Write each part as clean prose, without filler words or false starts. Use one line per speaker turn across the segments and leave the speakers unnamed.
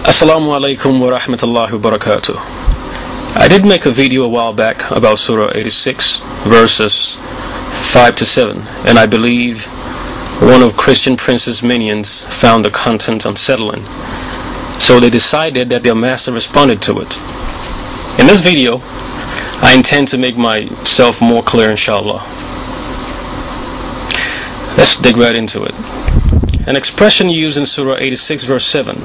Assalamu alaikum wa rahmatullahi wa barakatuh. I did make a video a while back about Surah 86 verses 5 to 7, and I believe one of Christian Prince's minions found the content unsettling, so they decided that their master responded to it. In this video I intend to make myself more clear, inshallah. Let's dig right into it. An expression used in Surah 86 verse 7,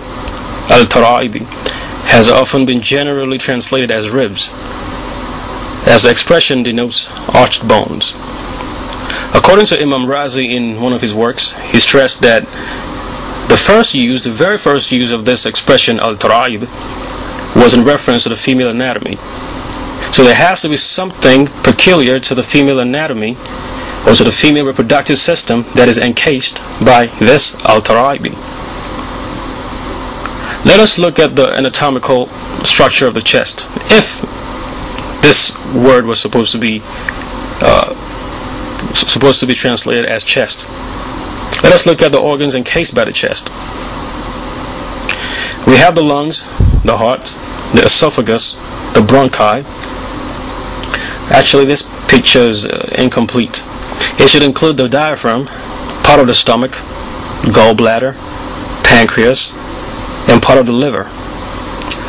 al-tara'ib, has often been generally translated as ribs, as the expression denotes arched bones. According to Imam Razi in one of his works, he stressed that the very first use of this expression al-tara'ib was in reference to the female anatomy. So there has to be something peculiar to the female anatomy or to the female reproductive system that is encased by this al-tara'ib. Let us look at the anatomical structure of the chest. If this word was supposed to be translated as chest, let us look at the organs encased by the chest. We have the lungs, the heart, the esophagus, the bronchi. Actually, this picture is incomplete. It should include the diaphragm, part of the stomach, gallbladder, pancreas, and part of the liver.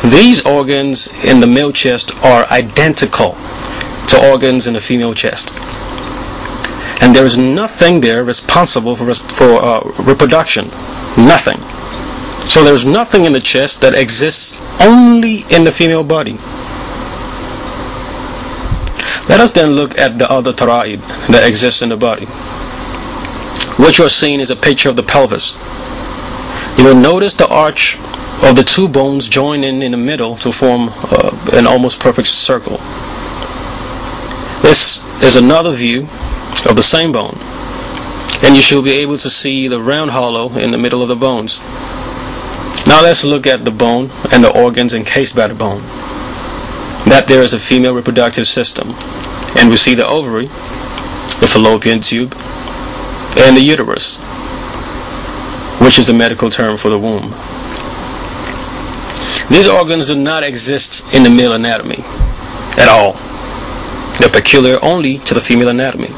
These organs in the male chest are identical to organs in the female chest, and there is nothing there responsible for reproduction. Nothing. So there is nothing in the chest that exists only in the female body. Let us then look at the other tara'ib that exists in the body. What you are seeing is a picture of the pelvis. You will notice the arch of the two bones join in the middle to form an almost perfect circle. This is another view of the same bone, and you should be able to see the round hollow in the middle of the bones. Now let's look at the bone and the organs encased by the bone. That there is a female reproductive system, and we see the ovary, the fallopian tube, and the uterus, which is the medical term for the womb. These organs do not exist in the male anatomy at all. They're peculiar only to the female anatomy.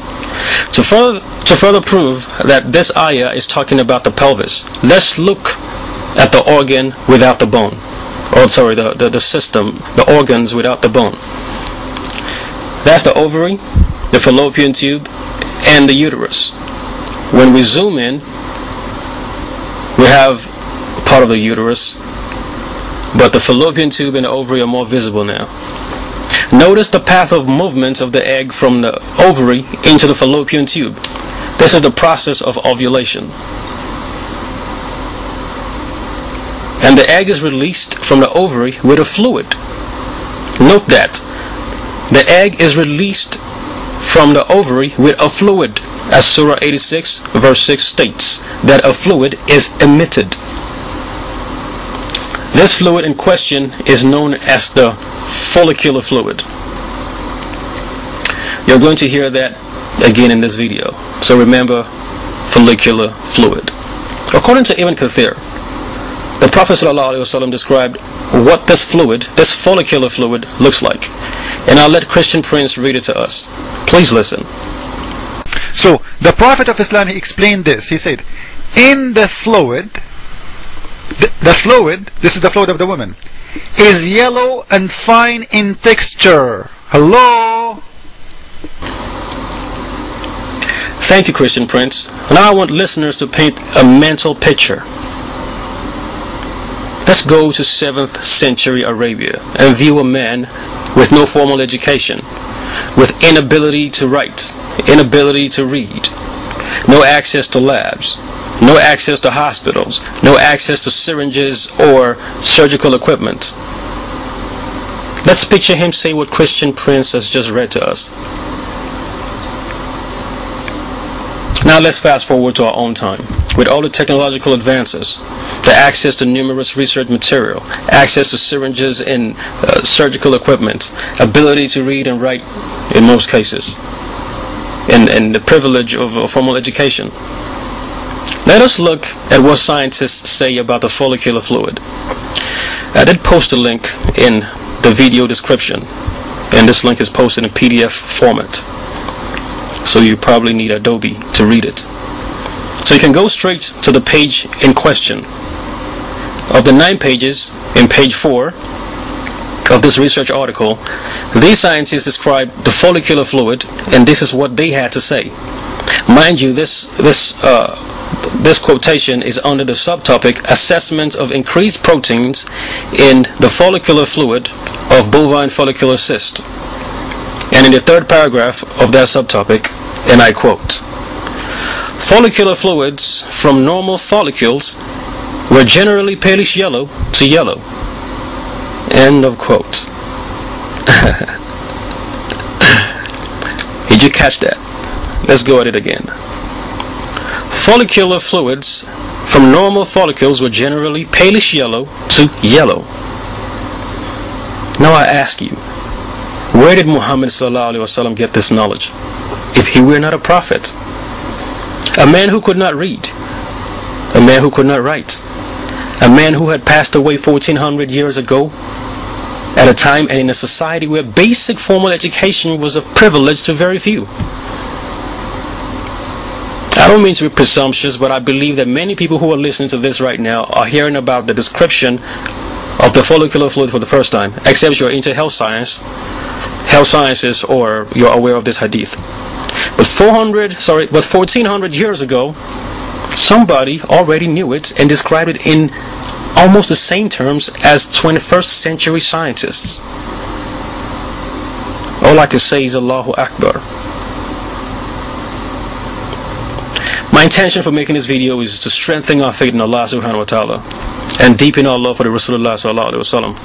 To further prove that this ayah is talking about the pelvis, let's look at the organ without the bone. The system, the organs without the bone. That's the ovary, the fallopian tube, and the uterus. When we zoom in, we have part of the uterus, but the fallopian tube and the ovary are more visible now. Notice the path of movement of the egg from the ovary into the fallopian tube. This is the process of ovulation. And the egg is released from the ovary with a fluid. Note that the egg is released from the ovary with a fluid, as Surah 86 verse 6 states that a fluid is emitted. This fluid in question is known as the follicular fluid. You're going to hear that again in this video, so remember follicular fluid. According to Ibn Kathir, the Prophet ﷺ described what this fluid, this follicular fluid, looks like. And I'll let Christian Prince read it to us. Please listen.
So, the Prophet of Islam, he explained this. He said, in the fluid, the fluid, this is the fluid of the woman, is yellow and fine in texture. Hello?
Thank you, Christian Prince. Now I want listeners to paint a mental picture. Let's go to 7th century Arabia and view a man with no formal education, with inability to write, inability to read, no access to labs, no access to hospitals, no access to syringes or surgical equipment. Let's picture him say what Christian Prince has just read to us. Now let's fast forward to our own time. With all the technological advances, the access to numerous research material, access to syringes and surgical equipment, ability to read and write in most cases, and the privilege of a formal education. Let us look at what scientists say about the follicular fluid. I did post a link in the video description, and this link is posted in PDF format, so you probably need Adobe to read it. So you can go straight to the page in question. Of the 9 pages, in page 4 of this research article, these scientists describe the follicular fluid, and this is what they had to say. Mind you, this quotation is under the subtopic assessment of increased proteins in the follicular fluid of bovine follicular cyst. And in the 3rd paragraph of that subtopic, and I quote, follicular fluids from normal follicles were generally palish yellow to yellow. End of quote. Did you catch that? Let's go at it again. Follicular fluids from normal follicles were generally palish yellow to yellow. Now I ask you, where did Muhammad ﷺ get this knowledge, if he were not a prophet? A man who could not read, a man who could not write, a man who had passed away 1400 years ago, at a time and in a society where basic formal education was a privilege to very few. I don't mean to be presumptuous, but I believe that many people who are listening to this right now are hearing about the description of the follicular fluid for the first time, except you're into health sciences, or you're aware of this hadith. But 1400 years ago, somebody already knew it and described it in almost the same terms as 21st century scientists. All I can say is Allahu Akbar. My intention for making this video is to strengthen our faith in Allah subhanahu wa ta'ala and deepen our love for the Rasulullah sallallahu alaihi wasallam.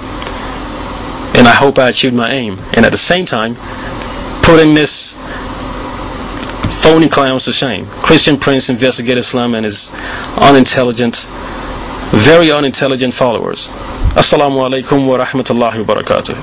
And I hope I achieved my aim, and at the same time putting this phony clowns to shame. Christian Prince, Investigate Islam, and his very unintelligent followers. Assalamu alaikum wa rahmatullahi wa barakatuh.